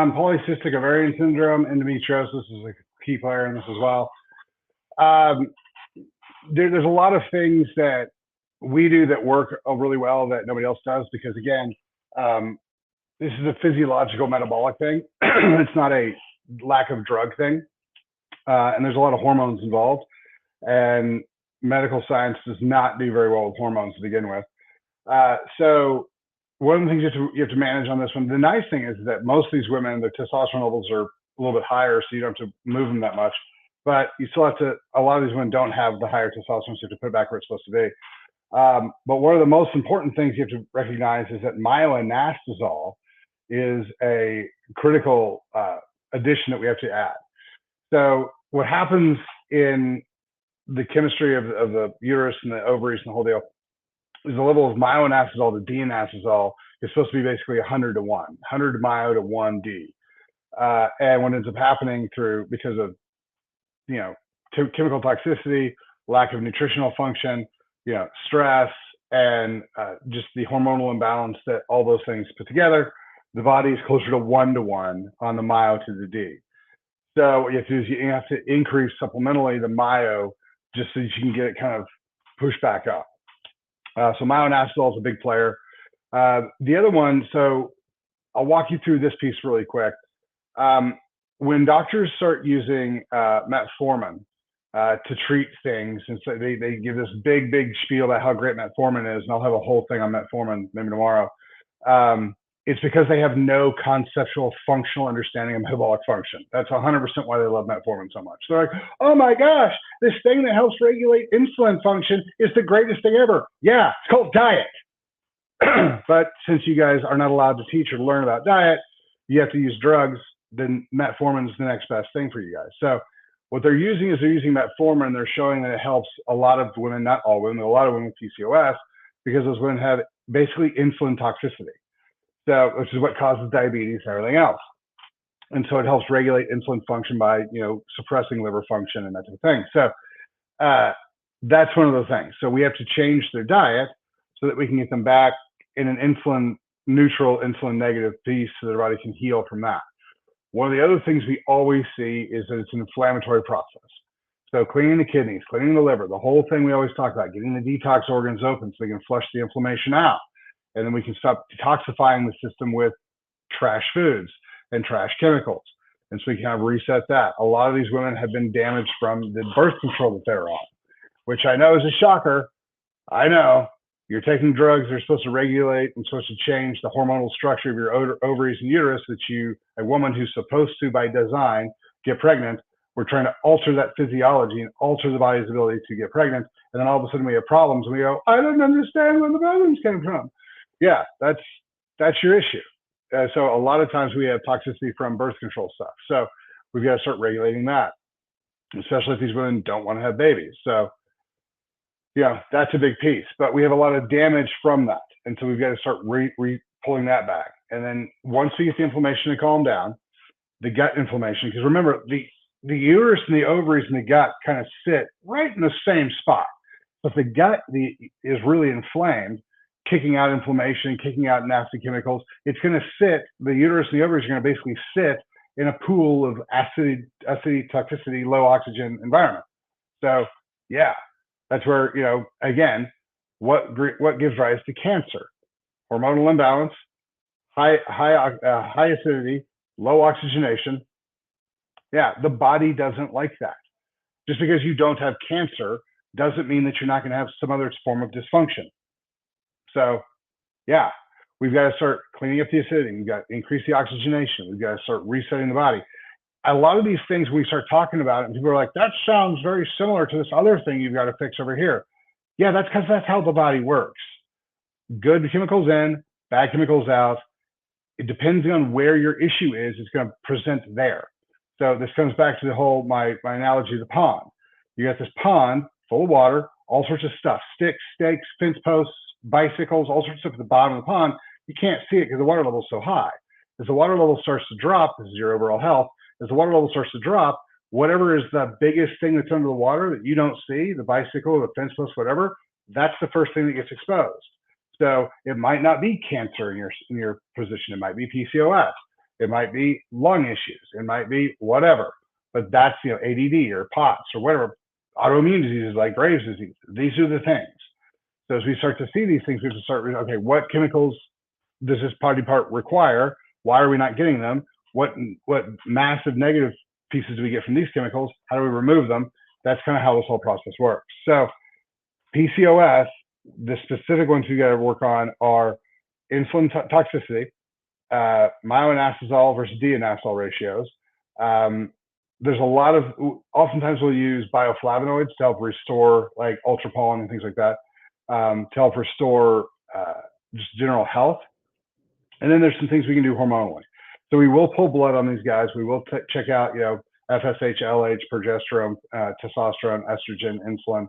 Polycystic Ovarian Syndrome, endometriosis is a key player in this as well. Um, there's a lot of things that we do that work really well that nobody else does because, again, this is a physiological metabolic thing. It's not a lack of drug thing. And there's a lot of hormones involved. And medical science does not do very well with hormones to begin with. So one of the things you have to manage on this one, the nice thing is that most of these women, their testosterone levels are a little bit higher, so you don't have to move them that much. But you still have to, a lot of these women don't have the higher testosterone, so you have to put it back where it's supposed to be. But one of the most important things you have to recognize is that myo-inositol is a critical addition that we have to add. So what happens in the chemistry of the uterus and the ovaries and the whole deal is the level of myo-inositol to d-inositol is supposed to be basically 100 to 1, 100 myo to 1 d. And what ends up happening because of, chemical toxicity, lack of nutritional function, stress, and just the hormonal imbalance that all those things put together, the body is closer to 1 to 1 on the myo to the d. So what you have to do is you have to increase supplementally the myo just so that you can get it kind of pushed back up. So myo-inositol is a big player. The other one, so I'll walk you through this piece really quick. When doctors start using metformin to treat things, and so they give this big spiel about how great metformin is, and I'll have a whole thing on metformin maybe tomorrow. It's because they have no conceptual functional understanding of metabolic function. That's 100% why they love metformin so much. They're like, oh my gosh, this thing that helps regulate insulin function is the greatest thing ever. Yeah, it's called diet. But since you guys are not allowed to teach or learn about diet, you have to use drugs, then metformin is the next best thing for you guys. So what they're using is they're using metformin. They're showing that it helps a lot of women, not all women, but a lot of women with PCOS, because those women have basically insulin toxicity. So, which is what causes diabetes and everything else. And so it helps regulate insulin function by, suppressing liver function and that type of thing. So that's one of those things. So we have to change their diet so that we can get them back in an insulin neutral, insulin negative piece so their body can heal from that. One of the other things we always see is that it's an inflammatory process. So cleaning the kidneys, cleaning the liver, the whole thing we always talk about, getting the detox organs open so they can flush the inflammation out. And then we can stop detoxifying the system with trash foods and trash chemicals. And so we can kind of reset that. A lot of these women have been damaged from the birth control that they're on, which I know is a shocker. I know you're taking drugs that are supposed to regulate and supposed to change the hormonal structure of your ovaries and uterus that a woman who's supposed to, by design, get pregnant. We're trying to alter that physiology and alter the body's ability to get pregnant. And then all of a sudden we have problems and we go, I don't understand where the problems came from. Yeah, that's your issue. So a lot of times we have toxicity from birth control stuff. So we've got to start regulating that, especially if these women don't want to have babies. So, that's a big piece. But we have a lot of damage from that. And so we've got to start pulling that back. And then once we get the inflammation to calm down, the gut inflammation, because remember, the uterus and the ovaries and the gut kind of sit right in the same spot. But the gut is really inflamed, kicking out inflammation, kicking out nasty chemicals. It's going to sit, the uterus and the ovaries are going to basically sit in a pool of acidity, toxicity, low oxygen environment. So that's where, again, what gives rise to cancer? Hormonal imbalance, high acidity, low oxygenation. Yeah, the body doesn't like that. Just because you don't have cancer doesn't mean that you're not going to have some other form of dysfunction. So, we've got to start cleaning up the acidity. We've got to increase the oxygenation. We've got to start resetting the body. A lot of these things we start talking about it, and people are like, that sounds very similar to this other thing you've got to fix over here. Yeah, that's because that's how the body works. Good chemicals in, bad chemicals out. It depends on where your issue is. It's going to present there. So this comes back to the whole, my analogy of the pond. You got this pond full of water, all sorts of stuff, sticks, stakes, fence posts, bicycles, all sorts of stuff at the bottom of the pond. You can't see it because the water level is so high. As the water level starts to drop, this is your overall health, as the water level starts to drop, whatever is the biggest thing that's under the water that you don't see, the bicycle, the fence post, whatever, that's the first thing that gets exposed. So it might not be cancer in your position. It might be PCOS. It might be lung issues. It might be whatever. But that's, ADD or POTS or whatever, autoimmune diseases like Graves' disease. These are the things. So as we start to see these things, we have to start, okay, what chemicals does this body part require? Why are we not getting them? What massive negative pieces do we get from these chemicals? How do we remove them? That's kind of how this whole process works. So PCOS, the specific ones we got to work on are insulin toxicity, myo-inositol versus d-inositol ratios. There's a lot of, oftentimes we'll use bioflavonoids to help restore like ultrapollen and things like that, to help restore just general health. And then there's some things we can do hormonally. So we will pull blood on these guys. We will check out, FSH, LH, progesterone, testosterone, estrogen, insulin,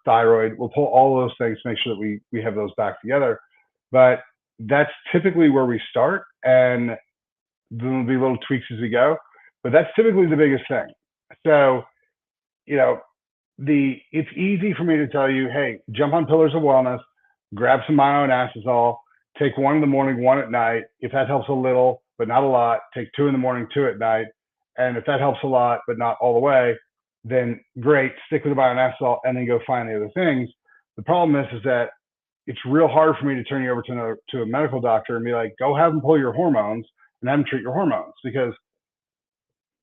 thyroid. We'll pull all those things to make sure that we have those back together. But that's typically where we start, and then there'll be little tweaks as we go. But that's typically the biggest thing. So, it's easy for me to tell you, hey, jump on Pillars of Wellness, grab some myo-inositol, take 1 in the morning, 1 at night. If that helps a little, but not a lot, take 2 in the morning, 2 at night. And if that helps a lot, but not all the way, then great, stick with the myo-inositol and then go find the other things. The problem is that it's real hard for me to turn you over to a medical doctor and be like, go have them pull your hormones and have them treat your hormones, because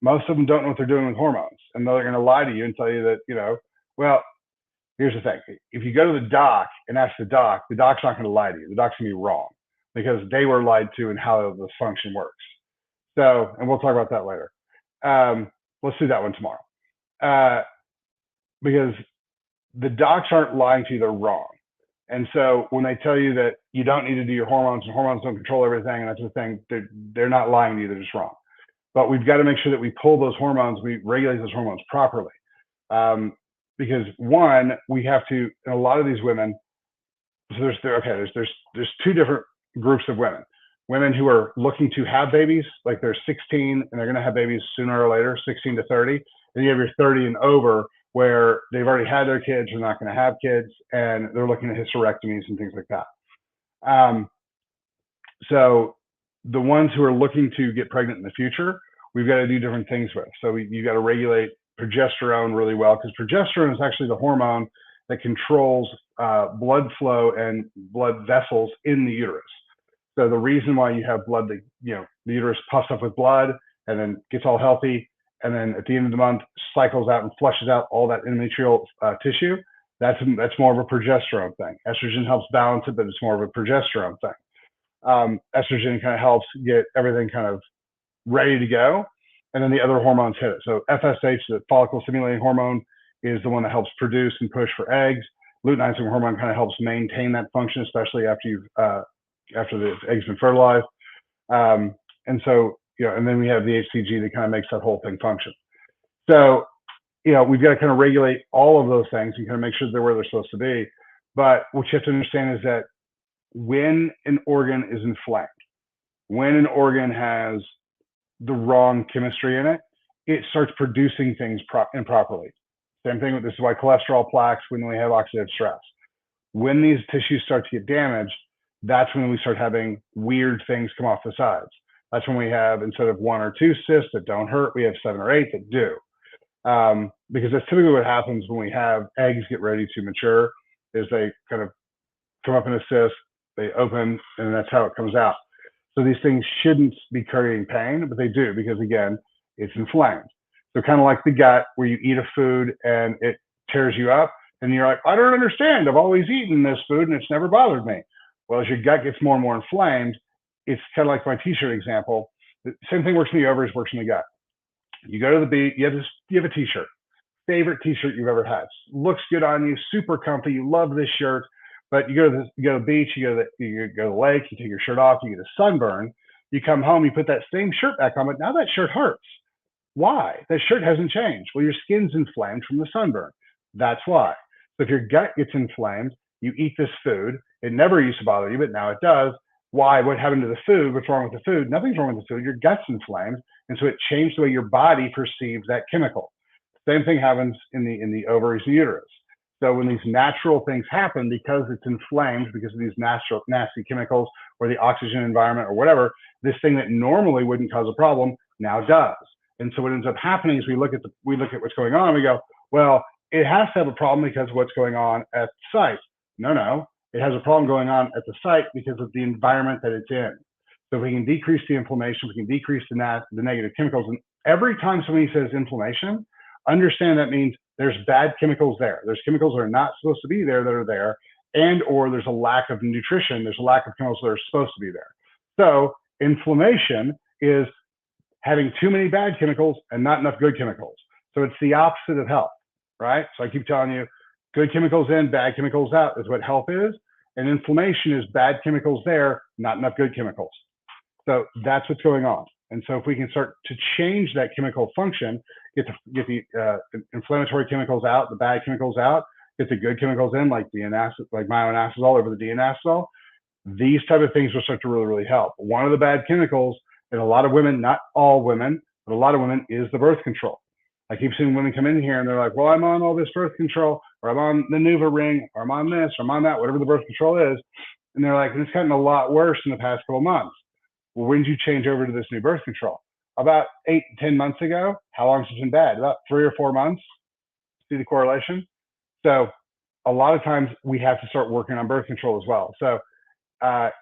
most of them don't know what they're doing with hormones. And they're going to lie to you and tell you that, well, here's the thing. If you go to the doc and ask the doc's not going to lie to you. The doc's going to be wrong because they were lied to in how the function works. So, and we'll talk about that later. Let's do that one tomorrow. Because the docs aren't lying to you, they're wrong. And so when they tell you that you don't need to do your hormones and hormones don't control everything and that sort of thing, they're not lying to you, they're just wrong. But we've got to make sure that we pull those hormones, we regulate those hormones properly. Because one, we have to, in a lot of these women, so there's 2 different groups of women. Women who are looking to have babies, like they're 16 and they're going to have babies sooner or later, 16 to 30. And you have your 30 and over where they've already had their kids, they're not going to have kids, and they're looking at hysterectomies and things like that. So the ones who are looking to get pregnant in the future, we've got to do different things with. So you've got to regulate progesterone really well, because progesterone is actually the hormone that controls blood flow and blood vessels in the uterus. So the reason why you have blood, the uterus puffs up with blood and then gets all healthy, and then at the end of the month cycles out and flushes out all that endometrial tissue, that's more of a progesterone thing. Estrogen helps balance it, but it's more of a progesterone thing. Estrogen kind of helps get everything kind of ready to go, and then the other hormones hit it. So FSH, the follicle stimulating hormone, is the one that helps produce and push for eggs. Luteinizing hormone kind of helps maintain that function, especially after the egg's been fertilized. And so, and then we have the HCG that kind of makes that whole thing function. So, we've got to kind of regulate all of those things and kind of make sure they're where they're supposed to be. But what you have to understand is that when an organ is inflamed, when an organ has the wrong chemistry in it, it starts producing things improperly. Same thing with this is why cholesterol plaques, when we have oxidative stress. When these tissues start to get damaged, that's when we start having weird things come off the sides. That's when we have, instead of 1 or 2 cysts that don't hurt, we have 7 or 8 that do. Because that's typically what happens when we have eggs get ready to mature, is they kind of come up in a cyst, they open, and that's how it comes out. So these things shouldn't be creating pain, but they do, because again, it's inflamed. So kind of like the gut, where you eat a food and it tears you up, and you're like, I don't understand. I've always eaten this food and it's never bothered me. Well, as your gut gets more and more inflamed, it's kind of like my t-shirt example. The same thing works in the ovaries, works in the gut. You go to the beach, you have a t-shirt, favorite t-shirt you've ever had. Looks good on you, super comfy. You love this shirt, but you go to the beach, you go to the lake, you take your shirt off, you get a sunburn. You come home, you put that same shirt back on, but now that shirt hurts. Why? That shirt hasn't changed. Well, your skin's inflamed from the sunburn. That's why. So if your gut gets inflamed, you eat this food. It never used to bother you, but now it does. Why? What happened to the food? What's wrong with the food? Nothing's wrong with the food. Your gut's inflamed, and so it changed the way your body perceives that chemical. Same thing happens in the ovaries and uterus. So when these natural things happen, because it's inflamed, because of these natural nasty chemicals or the oxygen environment or whatever, this thing that normally wouldn't cause a problem now does. And so what ends up happening is we look at what's going on and we go, well, it has to have a problem because of what's going on at the site. No, it has a problem going on at the site because of the environment that it's in. So if we can decrease the inflammation, we can decrease the negative chemicals. And every time somebody says inflammation, understand that means there's bad chemicals there. There's chemicals that are not supposed to be there that are there, and or there's a lack of nutrition. There's a lack of chemicals that are supposed to be there. So inflammation is having too many bad chemicals and not enough good chemicals. So it's the opposite of health, right? So I keep telling you, good chemicals in, bad chemicals out is what health is. And inflammation is bad chemicals there, not enough good chemicals. So that's what's going on. And so if we can start to change that chemical function, get the inflammatory chemicals out, the bad chemicals out, get the good chemicals in, like myo-inositol over the anastrozole, these type of things will start to really, really help. One of the bad chemicals in a lot of women, not all women, but a lot of women, is the birth control. I keep seeing women come in here and they're like, well, I'm on all this birth control, or I'm on the Nuva ring, or I'm on this, or I'm on that, whatever the birth control is. And they're like, it's gotten a lot worse in the past couple of months. Well, when did you change over to this new birth control? About 8 to 10 months ago. How long has it been bad? About 3 or 4 months. See the correlation? So a lot of times we have to start working on birth control as well. So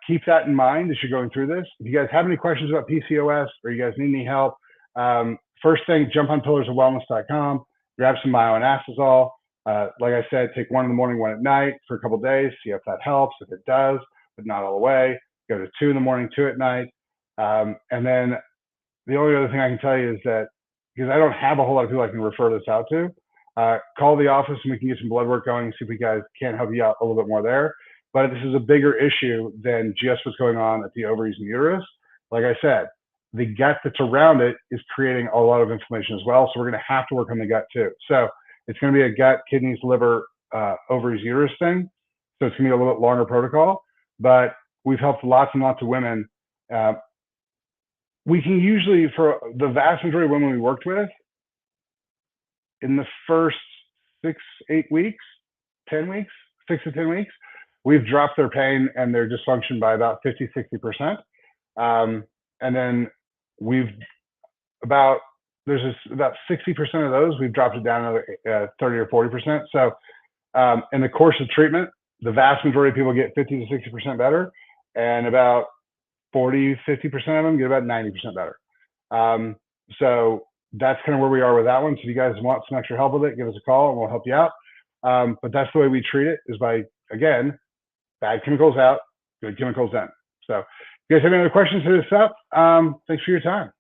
keep that in mind as you're going through this. If you guys have any questions about PCOS or you guys need any help, first thing, jump on pillarsofwellness.com, grab some myo-inositol. Like I said, take 1 in the morning, 1 at night for a couple of days, see if that helps. If it does, but not all the way, go to 2 in the morning, 2 at night. And then the only other thing I can tell you is that, because I don't have a whole lot of people I can refer this out to, call the office and we can get some blood work going and see if we guys can help you out a little bit more there. But this is a bigger issue than just what's going on at the ovaries and uterus. Like I said, the gut that's around it is creating a lot of inflammation as well. So we're going to have to work on the gut too. So it's going to be a gut, kidneys, liver, ovaries, uterus thing. So it's going to be a little bit longer protocol, but we've helped lots and lots of women. We can usually, for the vast majority of women we worked with, in the first 6 to 8 weeks, 10 weeks, 6 to 10 weeks, we've dropped their pain and their dysfunction by about 50, 60%. And then there's about 60% of those, we've dropped it down another 30 or 40%. So in the course of treatment, the vast majority of people get 50 to 60% better, and about 40, 50% of them get about 90% better. So that's kind of where we are with that one. So if you guys want some extra help with it, give us a call and we'll help you out. But that's the way we treat it, is by, again, bad chemicals out, good chemicals in. So if you guys have any other questions, hit us up. Thanks for your time.